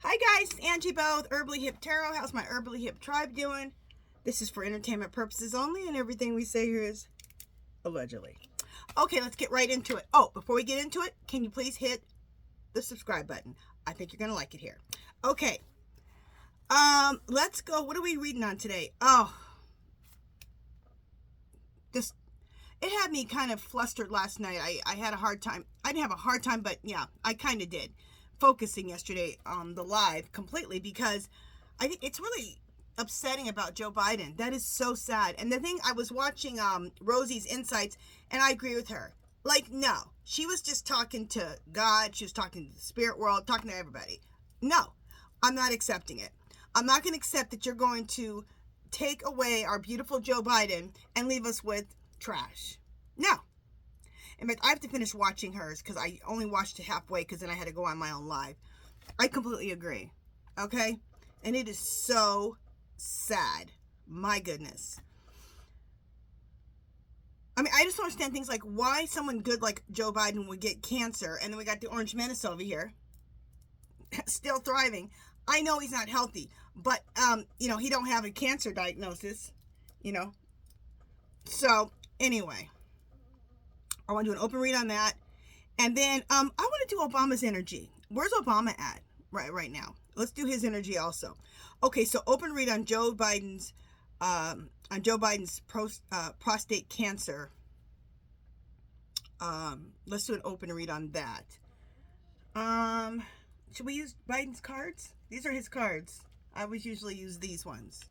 Hi guys, it's Angie Both, HerballyHipTarot. How's my Herbally Hip tribe doing? This is for entertainment purposes only, and everything we say here is allegedly. Okay, let's get right into it. Oh, before we get into it, can you please hit the subscribe button? I think you're gonna like it here. Okay. Let's go. What are we reading on today? Oh, just it had me kind of flustered last night. I had a hard time. I didn't have a hard time, but yeah, I kind of did. Focusing yesterday on the live completely because I think it's really upsetting about Joe Biden. That is so sad. And the thing, I was watching Rosie's Insights, and I agree with her. Like, no, she was just talking to God. She was talking to the spirit world, talking to everybody. No, I'm not accepting it. I'm not going to accept that you're going to take away our beautiful Joe Biden and leave us with trash. No. In fact, I have to finish watching hers because I only watched it halfway because then I had to go on my own live. I completely agree. Okay? And it is so sad. My goodness. I mean, I just don't understand things like why someone good like Joe Biden would get cancer, and then we got the Orange Menace over here still thriving. I know he's not healthy, but he don't have a cancer diagnosis, So, anyway, I want to do an open read on that. And then I want to do Obama's energy. Where's Obama at right now? Let's do his energy also. Okay, so open read on Joe Biden's prostate cancer. Let's do an open read on that. Should we use Biden's cards? These are his cards. I always usually use these ones.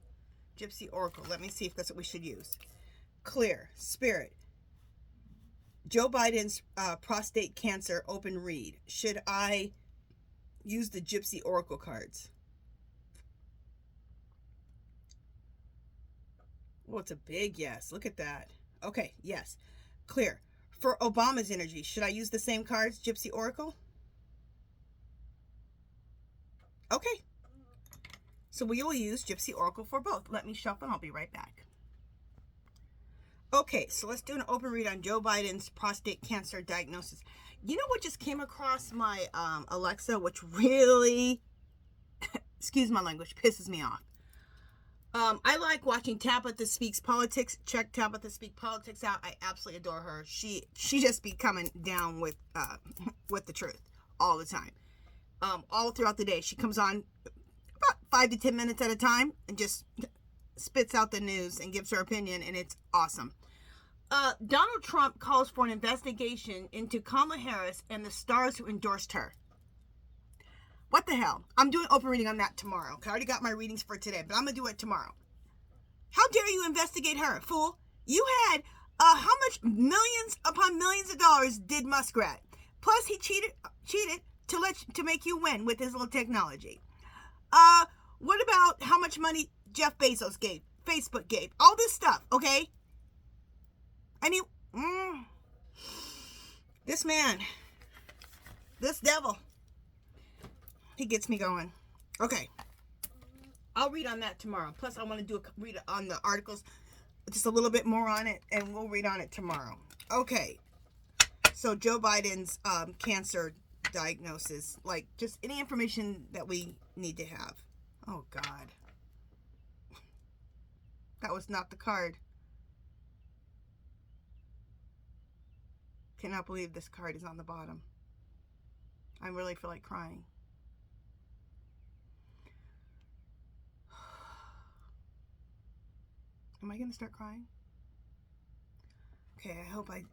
Gypsy Oracle. Let me see if that's what we should use. Clear. Spirit. Joe Biden's prostate cancer open read. Should I use the Gypsy Oracle cards? Oh, it's a big yes. Look at that. Okay, yes. Clear. For Obama's energy, should I use the same cards, Gypsy Oracle? Okay. So we will use Gypsy Oracle for both. Let me shuffle and I'll be right back. Okay, so let's do an open read on Joe Biden's prostate cancer diagnosis. You know what just came across my Alexa, which really, excuse my language, pisses me off. I like watching Tabitha Speaks Politics. Check Tabitha Speak Politics out. I absolutely adore her. She just be coming down with the truth all the time. All throughout the day. She comes on about 5 to 10 minutes at a time and just spits out the news and gives her opinion, and it's awesome. Donald Trump calls for an investigation into Kamala Harris and the stars who endorsed her. What the hell? I'm doing open reading on that tomorrow. I already got my readings for today, but I'm going to do it tomorrow. How dare you investigate her, fool? You had how much millions upon millions of dollars did Muskrat? Plus, he cheated to make you win with his little technology. What about how much money Jeff Bezos gave, Facebook gave, all this stuff, okay? This man, this devil, he gets me going. Okay, I'll read on that tomorrow. Plus, I want to read on the articles, just a little bit more on it, and we'll read on it tomorrow. Okay, so Joe Biden's cancer diagnosis, like just any information that we need to have. Oh, God. That was not the card. Cannot believe this card is on the bottom. I really feel like crying. Am I going to start crying? Okay,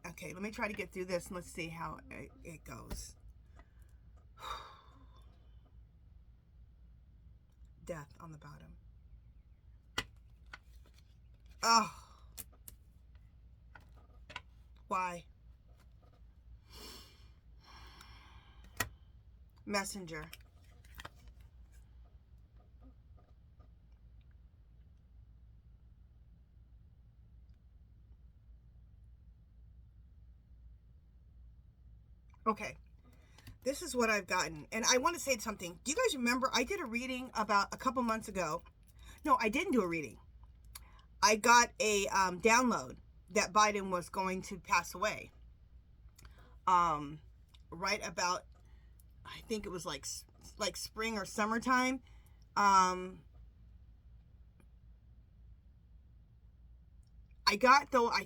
okay, let me try to get through this and let's see how it goes. Death on the bottom. Oh. Why? Messenger. Okay. This is what I've gotten. And I want to say something. Do you guys remember I did a reading about a couple months ago? No, I didn't do a reading. I got a download that Biden was going to pass away. Right about, I think it was like like spring or summertime. I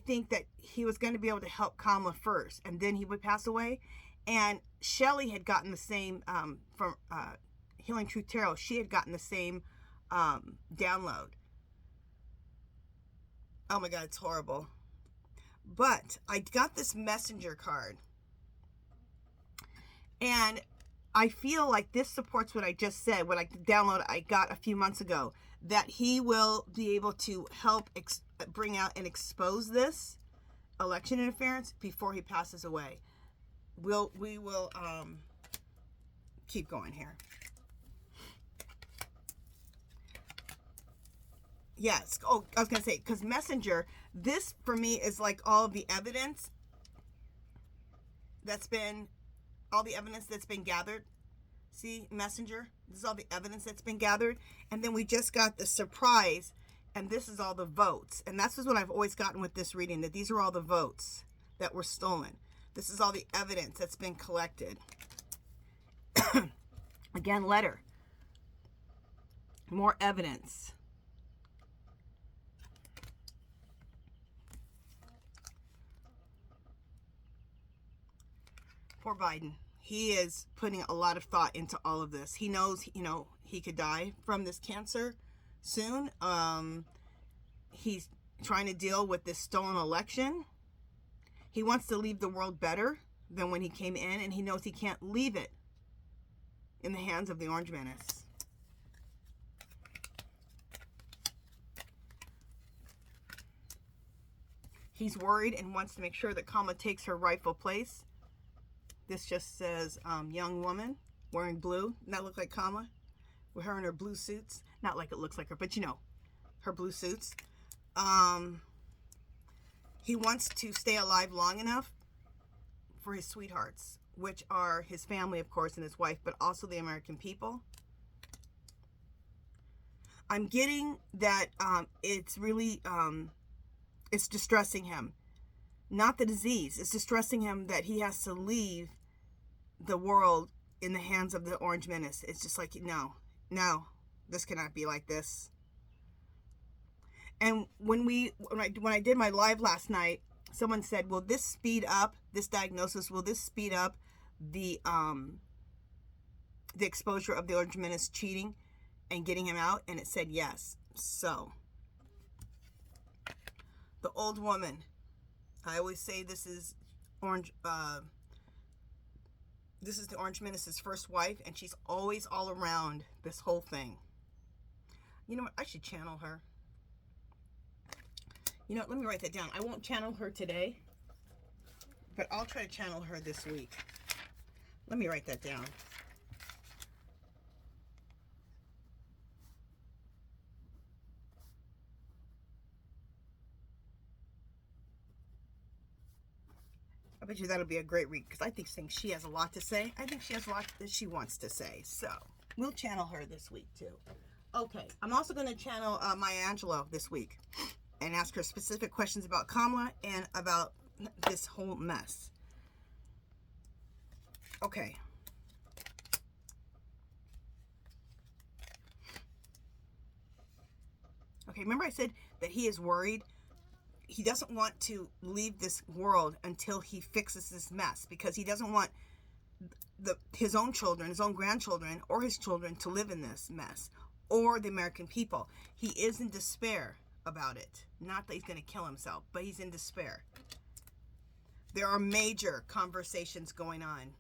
think that he was going to be able to help Kamala first, and then he would pass away. And Shelly had gotten the same, from Healing Truth Tarot, she had gotten the same download. Oh my God, it's horrible. But I got this messenger card. And I feel like this supports what I just said, what I downloaded I got a few months ago, that he will be able to help bring out and expose this election interference before he passes away. We will keep going here. Yes. Oh, I was going to say, because Messenger, this for me is like all of the evidence that's been gathered. See, Messenger, this is all the evidence that's been gathered. And then we just got the surprise, and this is all the votes. And that's just what I've always gotten with this reading, that these are all the votes that were stolen. This is all the evidence that's been collected. Again, letter. More evidence. Poor Biden. He is putting a lot of thought into all of this. He knows, he could die from this cancer soon. He's trying to deal with this stolen election. He wants to leave the world better than when he came in, and he knows he can't leave it in the hands of the Orange Menace. He's worried and wants to make sure that Kamala takes her rightful place. This just says, young woman wearing blue. Doesn't that look like Kamala? With her in her blue suits. Not like it looks like her, but her blue suits. He wants to stay alive long enough for his sweethearts, which are his family, of course, and his wife, but also the American people. I'm getting that it's really, it's distressing him. Not the disease. It's distressing him that he has to leave the world in the hands of the Orange Menace. It's just like, no, this cannot be like this. And when I did my live last night, someone said, will this speed up this diagnosis? Will this speed up the exposure of the Orange Menace cheating and getting him out? And it said yes. So, the old woman. I always say this is this is the Orange Menace's first wife, and she's always all around this whole thing. You know what? I should channel her. You know what? Let me write that down. I won't channel her today, but I'll try to channel her this week. Let me write that down. I bet you that'll be a great read, because I think she has a lot to say. I think she has a lot that she wants to say. So, we'll channel her this week, too. Okay, I'm also going to channel Maya Angelou this week and ask her specific questions about Kamala and about this whole mess. Okay. Okay, remember I said that he is worried? He doesn't want to leave this world until he fixes this mess, because he doesn't want his own children, his own grandchildren, or his children to live in this mess, or the American people. He is in despair about it. Not that he's going to kill himself, but he's in despair. There are major conversations going on.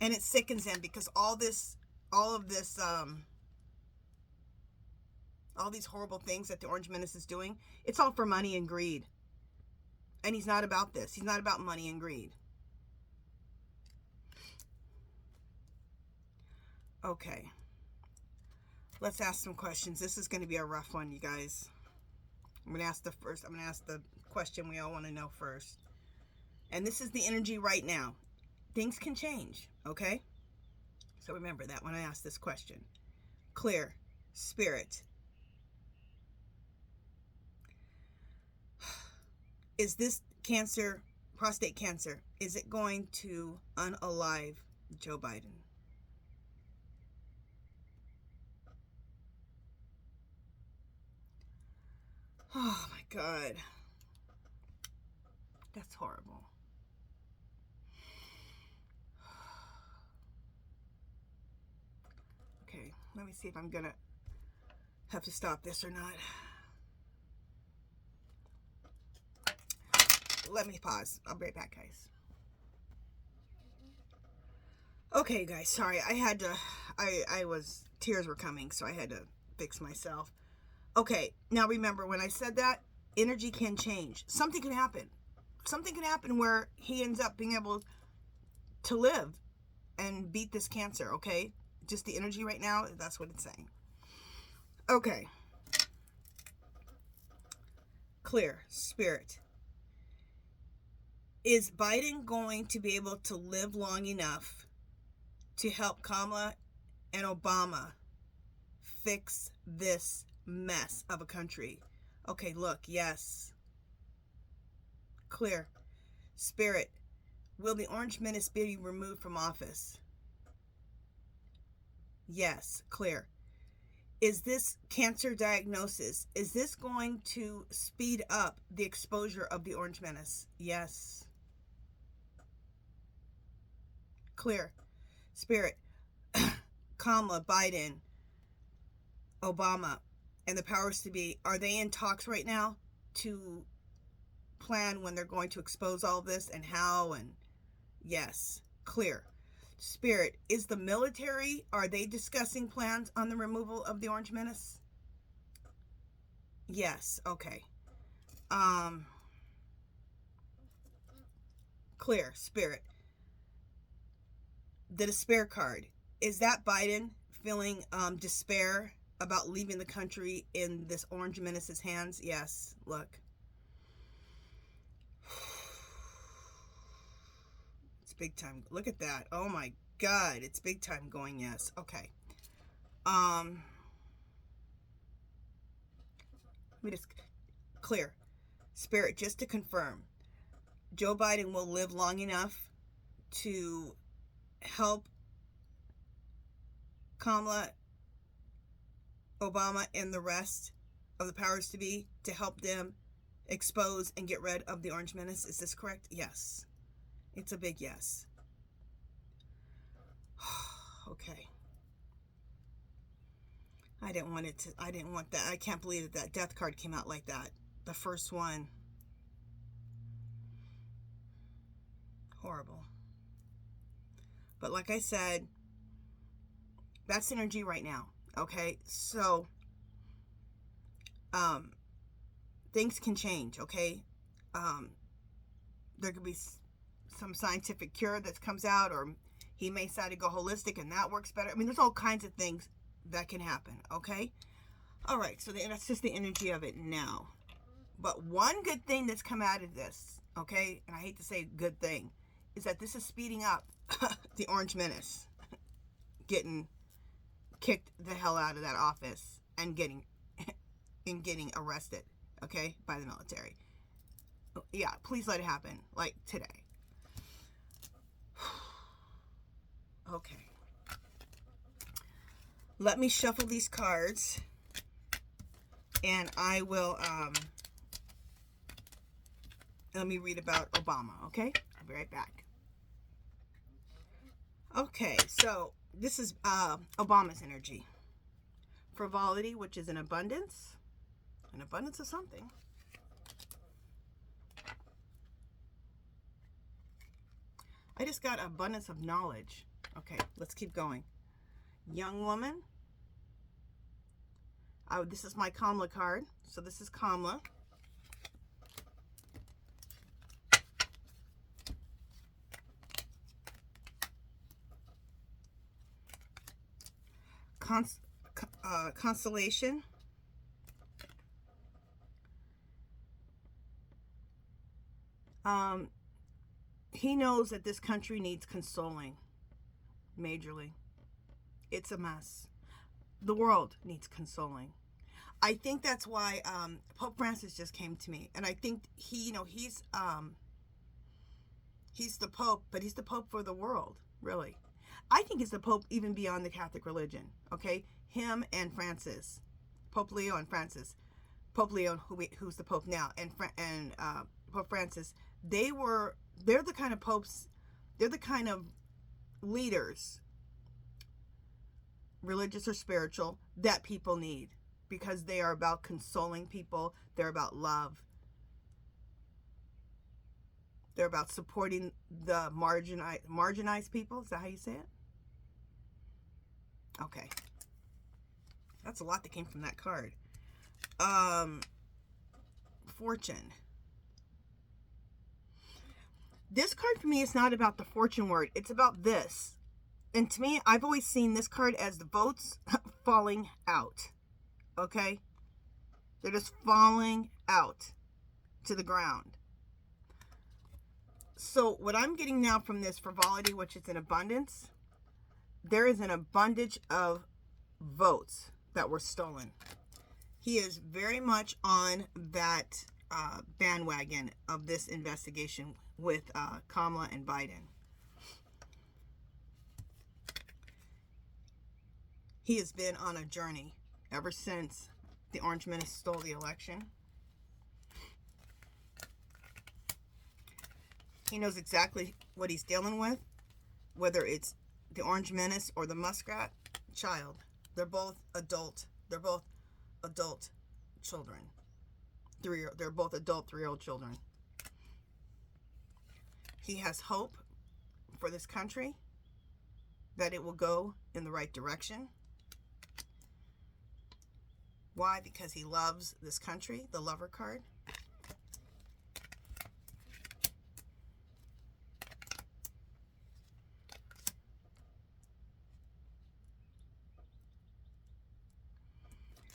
And it sickens him, because all these horrible things that the Orange Menace is doing, it's all for money and greed. And he's not about this. He's not about money and greed. Okay. Let's ask some questions. This is going to be a rough one, you guys. I'm going to ask the question we all want to know first. And this is the energy right now. Things can change, okay? So remember that when I ask this question. Clear. Spirit. Is this Cancer prostate cancer, is it going to unalive Joe Biden? Oh my God. That's horrible. Okay, let me see if I'm gonna have to stop this or not. Let me pause. I'll be right back, guys. Okay, guys, sorry. I had to, tears were coming, so I had to fix myself. Okay, now remember, when I said that, energy can change. Something can happen. Something can happen where he ends up being able to live and beat this cancer, okay? Just the energy right now, that's what it's saying. Okay. Clear. Spirit. Is Biden going to be able to live long enough to help Kamala and Obama fix this mess of a country? Okay, look, yes. Clear. Spirit. Will the Orange Menace be removed from office? Yes, clear. Is this cancer diagnosis, is this going to speed up the exposure of the Orange Menace? Yes. Clear. Spirit. Kamala, Biden, Obama, and the powers to be, are they in talks right now to plan when they're going to expose all this and how? And yes. Clear. Spirit, is the military, are they discussing plans on the removal of the Orange Menace? Yes. Okay. Clear. Spirit. The despair card, is that Biden feeling despair about leaving the country in this Orange Menace's hands? Yes. Look. It's big time. Look at that. Oh my God. It's big time going. Yes. Okay. Let me just clear. Spirit, just to confirm, Joe Biden will live long enough to help Kamala, Obama, and the rest of the powers to be, to help them expose and get rid of the Orange Menace. Is this correct? Yes. It's a big yes. Okay. I didn't want that. I can't believe that death card came out like that. The first one. Horrible. But like I said, that's energy right now. Okay? So, things can change, okay? There could be some scientific cure that comes out, or he may decide to go holistic and that works better. I mean, there's all kinds of things that can happen, okay? All right, so that's just the energy of it now. But one good thing that's come out of this, okay, and I hate to say good thing, is that this is speeding up the Orange Menace getting kicked the hell out of that office and getting arrested, okay, by the military. Yeah, please let it happen, like today. Okay. Let me shuffle these cards, and I will, let me read about Obama, okay? I'll be right back. Okay, so this is Obama's energy. Frivolity, which is an abundance of something. I just got abundance of knowledge. Okay, let's keep going. Young woman. This is my Kamala card. So this is Kamala. Consolation. He knows that this country needs consoling. Majorly. It's a mess. The world needs consoling. I think that's why Pope Francis just came to me, and I think he's He's the Pope, but he's the Pope for the world, really. I think he's the Pope even beyond the Catholic religion, okay? Him and Francis. Pope Leo and Francis. Pope Leo, who's the Pope now, and Pope Francis, they're the kind of popes, they're the kind of leaders, religious or spiritual, that people need, because they are about consoling people. They're about love. They're about supporting the marginalized people. Is that how you say it? Okay. That's a lot that came from that card. Fortune. This card for me is not about the fortune word. It's about this. And to me, I've always seen this card as the votes falling out. Okay? They're just falling out to the ground. So what I'm getting now from this frivolity, which is an abundance, there is an abundance of votes that were stolen. He is very much on that bandwagon of this investigation with Kamala and Biden. He has been on a journey ever since the Orange Menace stole the election. He knows exactly what he's dealing with, whether it's the Orange Menace or the Muskrat child. They're both adult. They're both adult children. They're both adult 3-year-old children. He has hope for this country, that it will go in the right direction. Why? Because he loves this country, the Lover card.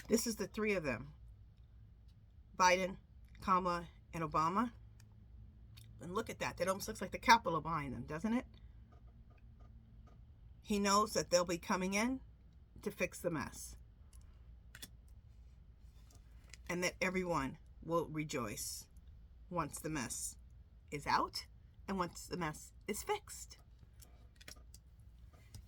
This is the three of them. Biden, Kamala, and Obama. And look at that. That almost looks like the Capitol behind them, doesn't it? He knows that they'll be coming in to fix the mess. And that everyone will rejoice once the mess is out and once the mess is fixed.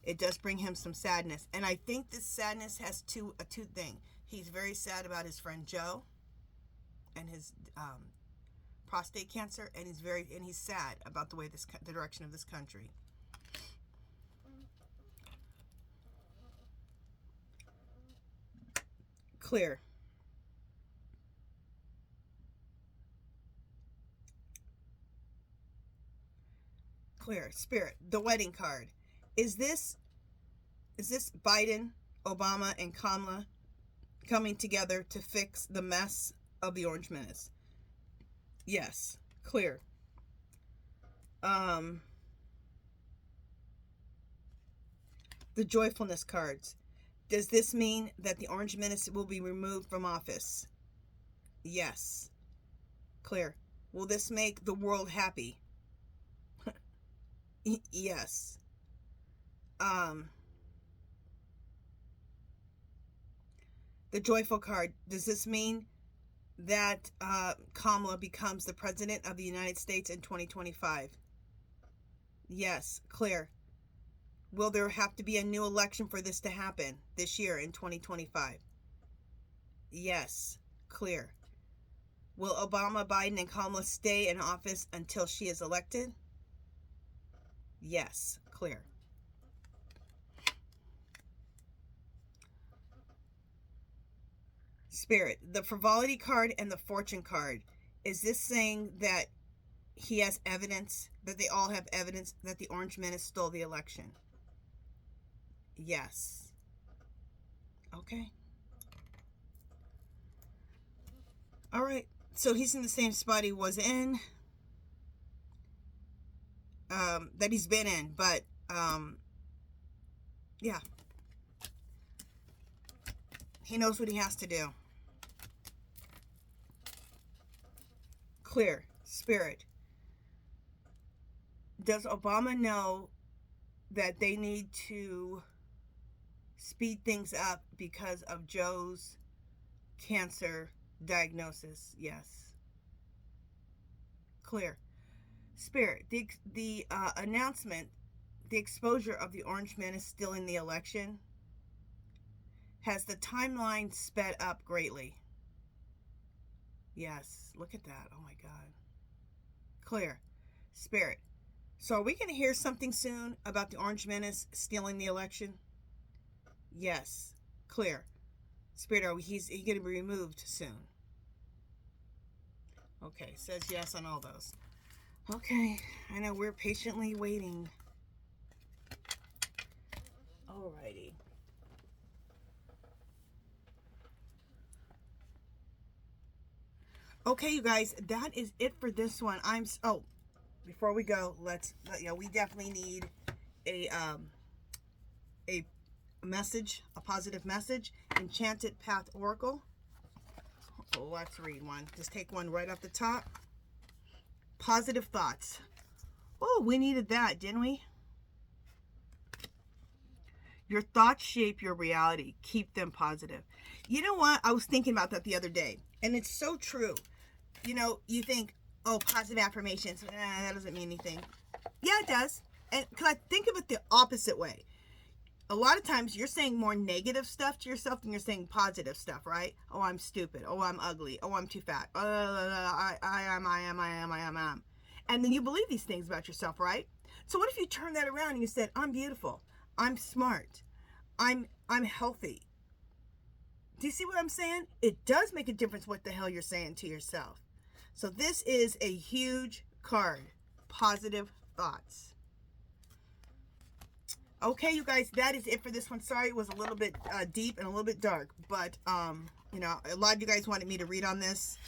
It does bring him some sadness. And I think this sadness has a two thing. He's very sad about his friend Joe and his prostate cancer, and he's sad about the direction of this country. Clear. Clear. Spirit. The wedding card. Is this Biden, Obama, and Kamala coming together to fix the mess of the Orange Menace? Yes. Clear. The joyfulness cards. Does this mean that the Orange Menace will be removed from office? Yes. Clear. Will this make the world happy? Yes. The joyful card. Does this mean that Kamala becomes the president of the United States in 2025? Yes. Clear. Will there have to be a new election for this to happen this year in 2025? Yes. Clear. Will Obama, Biden, and Kamala stay in office until she is elected? Yes. Clear. Spirit, the frivolity card and the fortune card. Is this saying that he has evidence, that they all have evidence that the Orange Menace stole the election? Yes. Okay. All right. So he's in the same spot he was in, that he's been in, but yeah. He knows what he has to do. Clear. Spirit. Does Obama know that they need to speed things up because of Joe's cancer diagnosis? Yes. Clear. Spirit, the announcement, the exposure of the orange menace stealing the election has the timeline sped up greatly. Yes, look at that. Oh my God. Clear. Spirit. So are we going to hear something soon about the orange menace stealing the election? Yes. Clear. Spirit, he's going to be removed soon? Okay, says yes on all those. Okay, I know we're patiently waiting. Alrighty. Okay, you guys, that is it for this one. Before we go, we definitely need a message, a positive message. Enchanted Path Oracle. Let's read one. Just take one right off the top. Positive thoughts. Oh, we needed that, didn't we? Your thoughts shape your reality. Keep them positive. You know what? I was thinking about that the other day, and it's so true. You know, you think, oh, positive affirmations, that doesn't mean anything. Yeah, it does. And because I think of it the opposite way. A lot of times you're saying more negative stuff to yourself than you're saying positive stuff, right? Oh, I'm stupid. Oh, I'm ugly. Oh, I'm too fat. I am. And then you believe these things about yourself, right? So what if you turn that around and you said, I'm beautiful. I'm smart. I'm healthy. Do you see what I'm saying? It does make a difference what the hell you're saying to yourself. So this is a huge card. Positive thoughts. Okay, you guys, that is it for this one. Sorry, it was a little bit deep and a little bit dark, but you know, a lot of you guys wanted me to read on this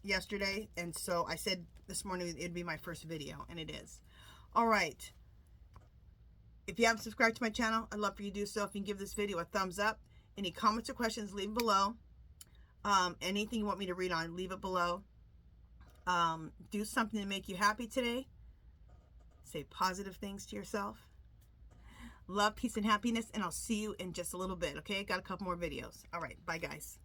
yesterday, and so I said this morning it'd be my first video, and it is. All right. If you haven't subscribed to my channel, I'd love for you to do so. If you can give this video a thumbs up. Any comments or questions, leave them below. Anything you want me to read on, leave it below. Do something to make you happy today. Say positive things to yourself. Love, peace, and happiness, and I'll see you in just a little bit, okay? Got a couple more videos. All right, bye, guys.